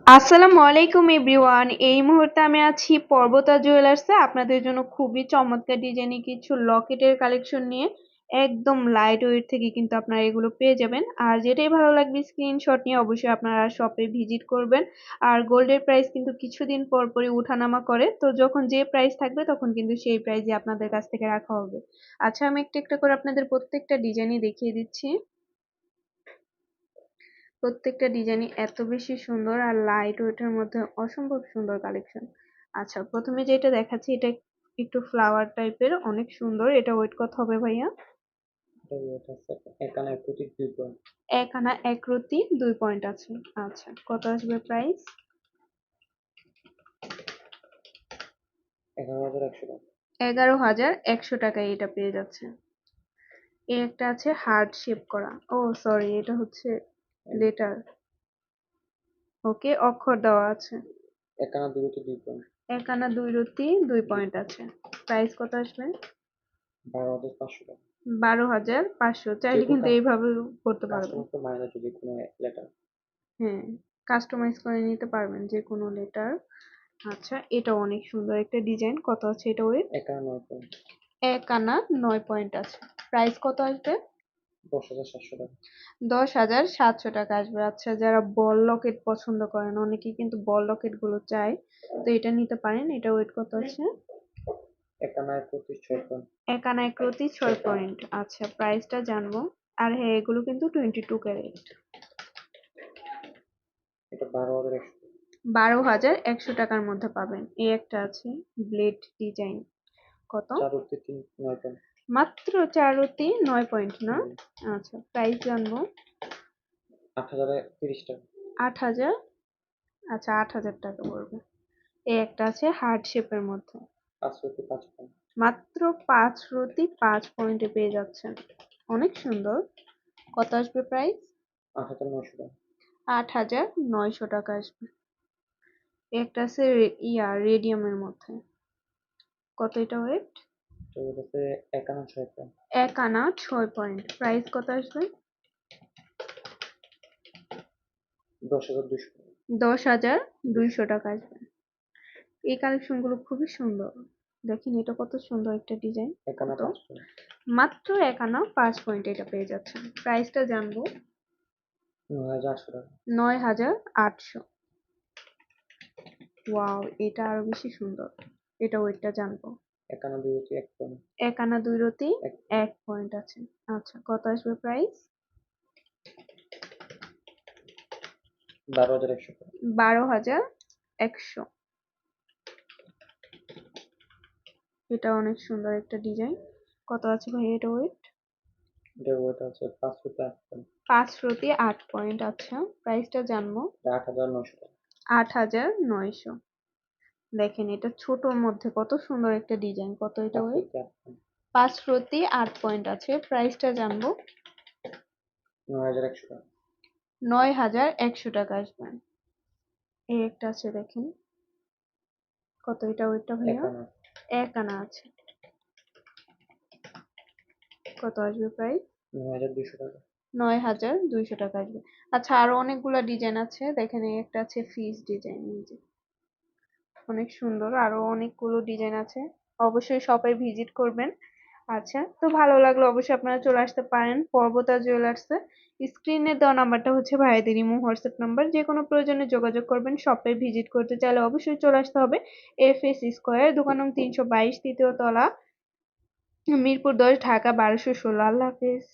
আসসালামু আলাইকুম এভরিওয়ান। এই মুহূর্তে আমি আছি পর্বতা জুয়েলার্সে আপনাদের জন্য খুবই চমৎকার ডিজাইনের কিছু লকেটের কালেকশন নিয়ে। একদম লাইট ওয়েট থেকে কিন্তু আপনারা এগুলো পেয়ে যাবেন। আর যেটাই ভালো লাগবে স্ক্রিনশট নিয়ে অবশ্যই আপনারা শপে ভিজিট করবেন। আর গোল্ডের প্রাইস কিন্তু কিছুদিন পর পরই উঠানামা করে, তো যখন যে প্রাইস থাকবে তখন কিন্তু সেই প্রাইসে আপনাদের কাছ থেকে রাখা হবে। আচ্ছা, আমি একটা একটা করে আপনাদের প্রত্যেকটা ডিজাইনই দেখিয়ে দিচ্ছি। প্রত্যেকটা ডিজাইনই এত বেশি সুন্দর আর লাইট ওয়েটের মধ্যে অসম্ভব সুন্দর কালেকশন। আচ্ছা, প্রথমে যেটা দেখাচ্ছি এটা একটু ফ্লাওয়ার টাইপের, অনেক সুন্দর। এটা ওয়েট কত হবে ভাইয়া? এখানে প্রতীক 2 পয়েন্ট। এক আনা এক রতি 2 পয়েন্ট আছে। আচ্ছা, কত আসবে প্রাইস? 11,100 টাকা। 11,100 টাকায় এটা পেয়ে যাচ্ছে। এই একটা আছে হার্ট শেপ করা, ও সরি, এটা হচ্ছে লেটার। ওকে, অক্ষর দেওয়া আছে। এখানে 2 2 পয়েন্ট। এক আনা 2 রতি 2 পয়েন্ট আছে। প্রাইস কত আসবে? 12,500 টাকা। 12,500। চাইলে যেহেতু কিন্তু এইভাবে করতে পারবেন। কাস্টমার তো মাইনে যদি কোনো লেটার। হ্যাঁ, কাস্টমাইজ করে নিতে পারবেন যে কোনো লেটার। আচ্ছা, এটা অনেক সুন্দর একটা ডিজাইন। কত আছে এটা ওয়েট? এখানে 9 পয়েন্ট। এক আনা 9 পয়েন্ট আছে। প্রাইস কত আসবে? 10,700 টাকা। 10,700 টাকা আসবে। আচ্ছা, যারা বল লকেট পছন্দ করেন, অনেকেই কিন্তু বল লকেট গুলো চায়, তো এটা নিতে পারেন। এটা ওয়েট কত আছে? এখানে 6 পয়েন্ট। এক আনা এক রতি 6 পয়েন্ট। আচ্ছা, প্রাইসটা জানবো। আর হ্যাঁ, এগুলো কিন্তু 22 ক্যারেট। এটা 12,100 টাকা। 12,100 টাকার মধ্যে পাবেন। এই একটা আছে ব্লেড ডিজাইন। কত? 4 রুটি 3 9 পয়েন্ট। মাত্র 4 রতি 9 পয়েন্ট না? হুম। আচ্ছা, প্রাইস জানবো। 8,030 টাকা। 8,000। আচ্ছা, 8,000 টাকা পড়বে। এই একটা আছে হার্ট শেপের মধ্যে। 5 রুটি 5 পয়েন্ট। মাত্র 5 রতি 5 পয়েন্টে পেয়ে যাচ্ছেন। অনেক সুন্দর। কত আসবে প্রাইস? 8,900 টাকা। 8,900 টাকা আসবে। এই একটা আছে রেডিয়ামের মধ্যে। কত এটা ওয়েট? তো এটাতে এখানে 6 পয়েন্ট। এক আনা 6 পয়েন্ট। প্রাইস কত আসবে? 10,200 টাকা। 10,200 টাকা আসবে। এই কালেকশন গুলো খুবই সুন্দর। দেখেন এটা কত সুন্দর একটা ডিজাইন। এখানে কত? 5 পয়েন্ট। মাত্র এক আনা 5 পয়েন্ট এটা পেয়ে যাচ্ছেন। প্রাইসটা জানবো। 9,800 টাকা। 9,800। ওয়াও, এটা আরো বেশি সুন্দর। এটা ওয়েটটা জানবো। এখানে 2 রুটি 1 পয়েন্ট। এক আনা 2 রতি এক 1 পয়েন্ট আছে। আচ্ছা, কত আসবে প্রাইস? 12,100 টাকা। 12,100। এটা অনেক সুন্দর একটা ডিজাইন। কত আছে ভাই এটা ওয়েট? এটার ওয়েট আছে 5 রুটি 8 পয়েন্ট। 5 রতি 8 পয়েন্ট। আচ্ছা, প্রাইসটা জানবো। এটা 8,900 টাকা। 8,900। দেখেন এটা ছোটর মধ্যে কত সুন্দর একটা ডিজাইন। কত এটা 5 ওয়েট? রুটি 8 পয়েন্ট। 5 রতি 8 পয়েন্ট আছে। প্রাইসটা জানবো। 9,100 টাকা। 9,100 টাকা আসবে। এই একটা আছে দেখেন। কত এটা ওয়েটটা ভাইয়া? এখানে এক আনা আছে। কত আসবে প্রাইস? 9,200 টাকা। 9,200 টাকা আসবে। আচ্ছা, আরো অনেকগুলা ডিজাইন আছে দেখেন। এই একটা আছে ফিস ডিজাইন, এই যে অনেক সুন্দর। আরো অনেকগুলো ডিজাইন আছে। অবশ্যই শপে ভিজিট করবেন। আচ্ছা, তো ভালো লাগলো অবশ্যই আপনারা চলে আসতে পারেন পর্বতা জুয়েলার্সে। স্ক্রিনে দেওয়া নাম্বারটা হচ্ছে ভাইয়াদের ইমো হোয়াটসঅ্যাপ নাম্বার। যে কোনো প্রয়োজনে যোগাযোগ করবেন। শপে ভিজিট করতে চাইলে অবশ্যই চলে আসতে হবে। এফএস স্কয়ার, দোকান নং 322, তৃতীয় তলা, মিরপুর 10, ঢাকা 1216। আল্লাহ হাফেজ।